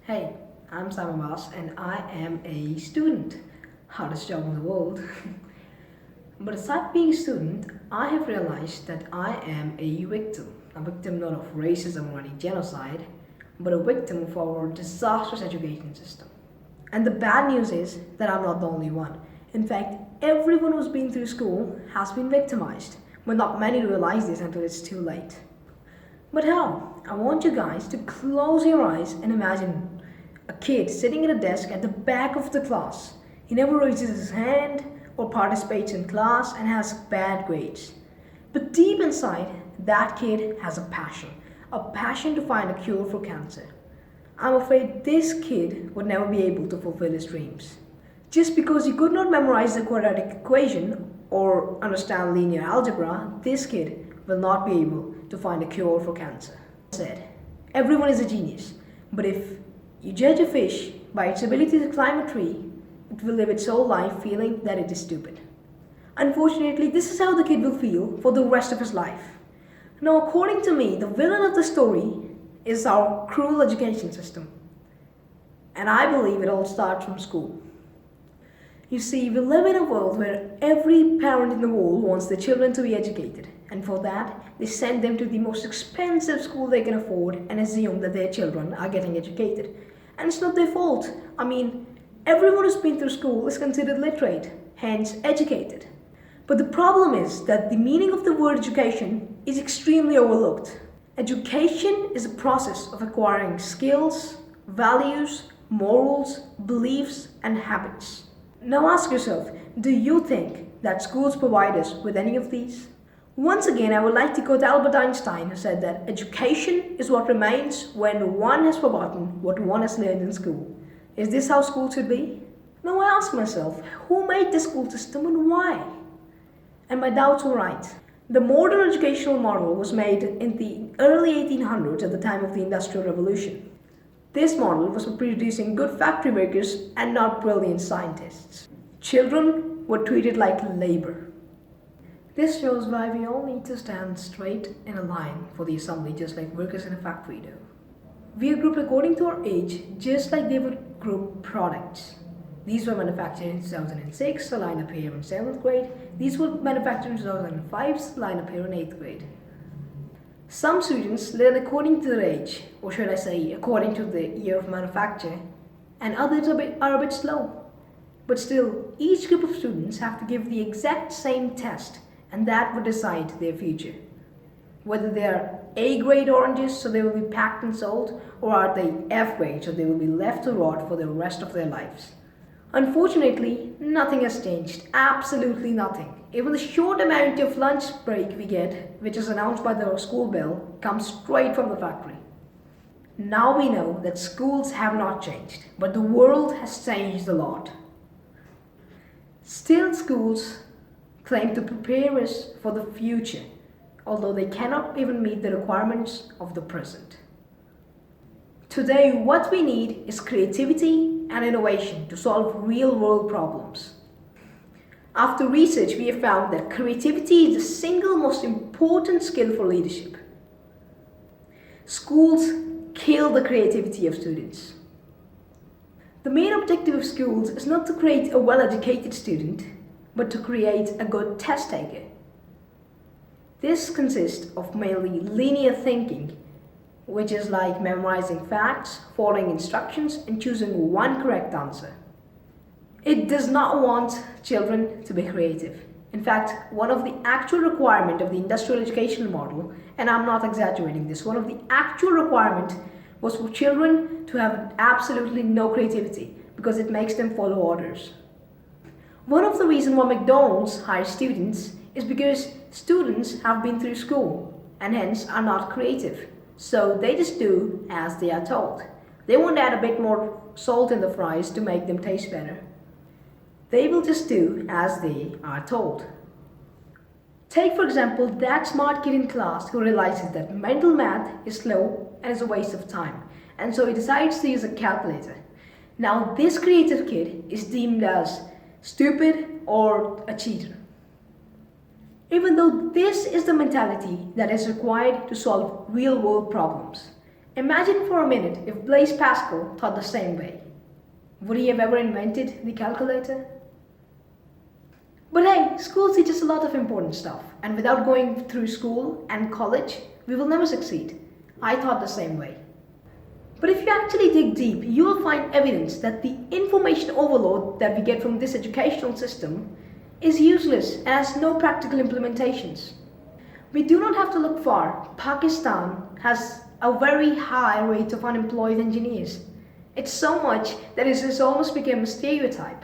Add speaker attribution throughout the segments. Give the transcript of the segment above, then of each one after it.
Speaker 1: Hey, I'm Simon Moss and I am a student. Hardest job in the world. But aside being a student, I have realized that I am a victim. A victim not of racism or any genocide, but a victim of our disastrous education system. And the bad news is that I'm not the only one. In fact, everyone who's been through school has been victimized, but not many realize this until it's too late. But how? I want you guys to close your eyes and imagine a kid sitting at a desk at the back of the class. He never raises his hand or participates in class and has bad grades. But deep inside, that kid has a passion to find a cure for cancer. I'm afraid this kid would never be able to fulfill his dreams. Just because he could not memorize the quadratic equation or understand linear algebra, this kid will not be able to find a cure for cancer. Said, everyone is a genius, but if you judge a fish by its ability to climb a tree, it will live its whole life feeling that it is stupid. Unfortunately, this is how the kid will feel for the rest of his life. Now, according to me, the villain of the story is our cruel education system. And I believe it all starts from school. You see, we live in a world where every parent in the world wants their children to be educated. And for that, they send them to the most expensive school they can afford and assume that their children are getting educated. And it's not their fault. I mean, everyone who's been through school is considered literate, hence educated. But the problem is that the meaning of the word education is extremely overlooked. Education is a process of acquiring skills, values, morals, beliefs, and habits. Now ask yourself, do you think that schools provide us with any of these? Once again, I would like to quote Albert Einstein, who said that education is what remains when one has forgotten what one has learned in school. Is this how school should be? Now I ask myself, who made the school system and why? And my doubts were right. The modern educational model was made in the early 1800s at the time of the Industrial Revolution. This model was for producing good factory workers and not brilliant scientists. Children were treated like labor. This shows why we all need to stand straight in a line for the assembly, just like workers in a factory do. We are grouped according to our age, just like they would group products. These were manufactured in 2006, so line up here in 7th grade. These were manufactured in 2005, so line up here in 8th grade. Some students learn according to their age, or should I say, according to the year of manufacture, and others are a bit slow. But still, each group of students have to give the exact same test, and that would decide their future. Whether they are A grade oranges, so they will be packed and sold, or are they F grade, so they will be left to rot for the rest of their lives. Unfortunately, nothing has changed. Absolutely nothing. Even the short amount of lunch break we get, which is announced by the school bell, comes straight from the factory. Now we know that schools have not changed, but the world has changed a lot. Still, schools claim to prepare us for the future, although they cannot even meet the requirements of the present. Today, what we need is creativity and innovation to solve real-world problems. After research, we have found that creativity is the single most important skill for leadership. Schools kill the creativity of students. The main objective of schools is not to create a well-educated student, but to create a good test taker. This consists of mainly linear thinking, which is like memorizing facts, following instructions, and choosing one correct answer. It does not want children to be creative. In fact, one of the actual requirements of the industrial educational model, and I'm not exaggerating this, one of the actual requirements was for children to have absolutely no creativity because it makes them follow orders. One of the reasons why McDonald's hires students is because students have been through school and hence are not creative. So they just do as they are told. They won't add a bit more salt in the fries to make them taste better. They will just do as they are told. Take for example that smart kid in class who realizes that mental math is slow and is a waste of time, and so he decides to use a calculator. Now this creative kid is deemed as stupid or a cheater. Even though this is the mentality that is required to solve real-world problems. Imagine for a minute if Blaise Pascal thought the same way. Would he have ever invented the calculator? But hey, school teaches a lot of important stuff, and without going through school and college, we will never succeed. I thought the same way. But if you actually dig deep, you will find evidence that the information overload that we get from this educational system is useless and has no practical implementations. We do not have to look far. Pakistan has a very high rate of unemployed engineers. It's so much that it has almost become a stereotype.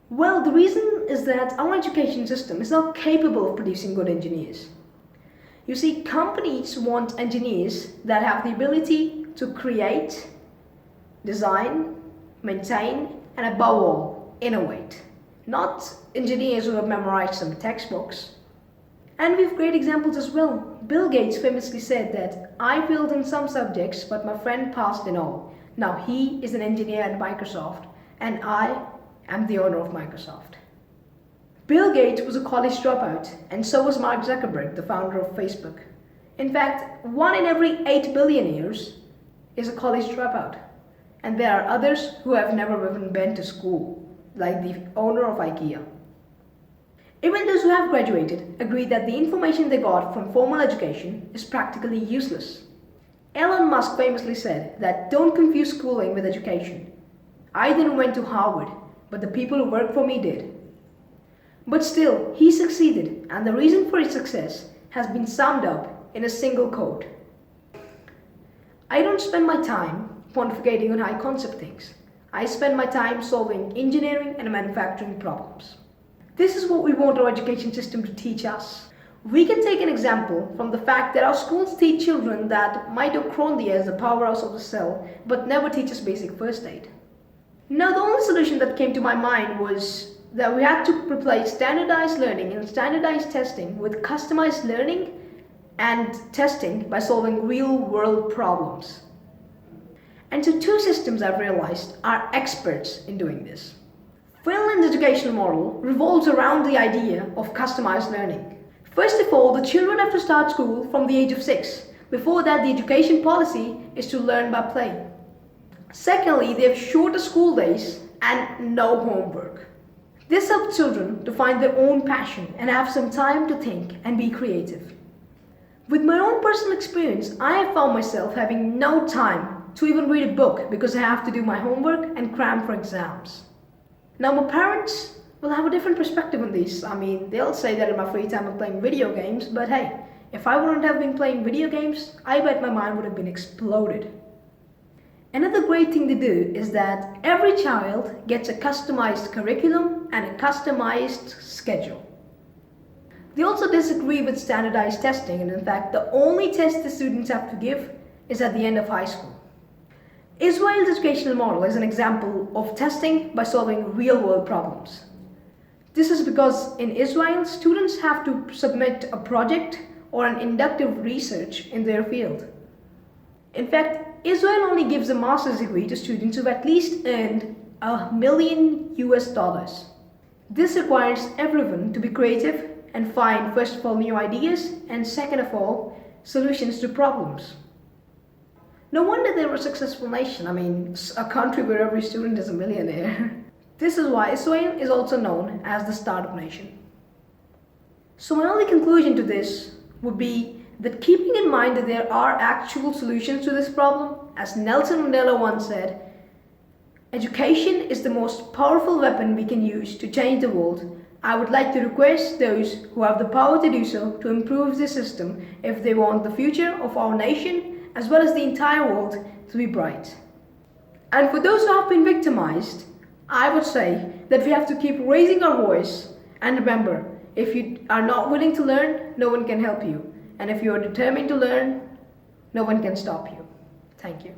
Speaker 1: Well, the reason is that our education system is not capable of producing good engineers. You see, companies want engineers that have the ability to create, design, maintain, and above all, innovate. Not engineers who have memorized some textbooks. And we have great examples as well. Bill Gates famously said that I failed in some subjects, but my friend passed in all. Now he is an engineer at Microsoft, and I am the owner of Microsoft. Bill Gates was a college dropout, and so was Mark Zuckerberg, the founder of Facebook. In fact, 1 in every 8 billionaires is a college dropout. And there are others who have never even been to school, like the owner of IKEA. Even those who have graduated agree that the information they got from formal education is practically useless. Elon Musk famously said that don't confuse schooling with education. I didn't went to Harvard, but the people who worked for me did. But still, he succeeded, and the reason for his success has been summed up in a single quote. I don't spend my time pontificating on high concept things. I spend my time solving engineering and manufacturing problems. This is what we want our education system to teach us. We can take an example from the fact that our schools teach children that mitochondria is the powerhouse of the cell, but never teach us basic first aid. Now, the only solution that came to my mind was that we had to replace standardized learning and standardized testing with customized learning and testing by solving real-world problems. And so 2 systems I've realized are experts in doing this. Finland's educational model revolves around the idea of customized learning. First of all, the children have to start school from the age of 6. Before that, the education policy is to learn by play. Secondly, they have shorter school days and no homework. This helps children to find their own passion and have some time to think and be creative. With my own personal experience, I have found myself having no time to even read a book because I have to do my homework and cram for exams. Now, my parents will have a different perspective on this. I mean, they'll say that in my free time I'm playing video games, but hey, if I wouldn't have been playing video games, I bet my mind would have been exploded. Another great thing to do is that every child gets a customized curriculum and a customized schedule. They also disagree with standardized testing, and in fact, the only test the students have to give is at the end of high school. Israel's educational model is an example of testing by solving real-world problems. This is because in Israel, students have to submit a project or an inductive research in their field. In fact, Israel only gives a master's degree to students who've at least earned $1 million. This requires everyone to be creative and find, first of all, new ideas, and second of all, solutions to problems. No wonder they were a successful nation. I mean, a country where every student is a millionaire. This is why Israel is also known as the startup nation. So my only conclusion to this would be that keeping in mind that there are actual solutions to this problem, as Nelson Mandela once said, education is the most powerful weapon we can use to change the world. I would like to request those who have the power to do so to improve the system if they want the future of our nation as well as the entire world to be bright. And for those who have been victimized, I would say that we have to keep raising our voice, and remember, if you are not willing to learn, no one can help you. And if you are determined to learn, no one can stop you. Thank you.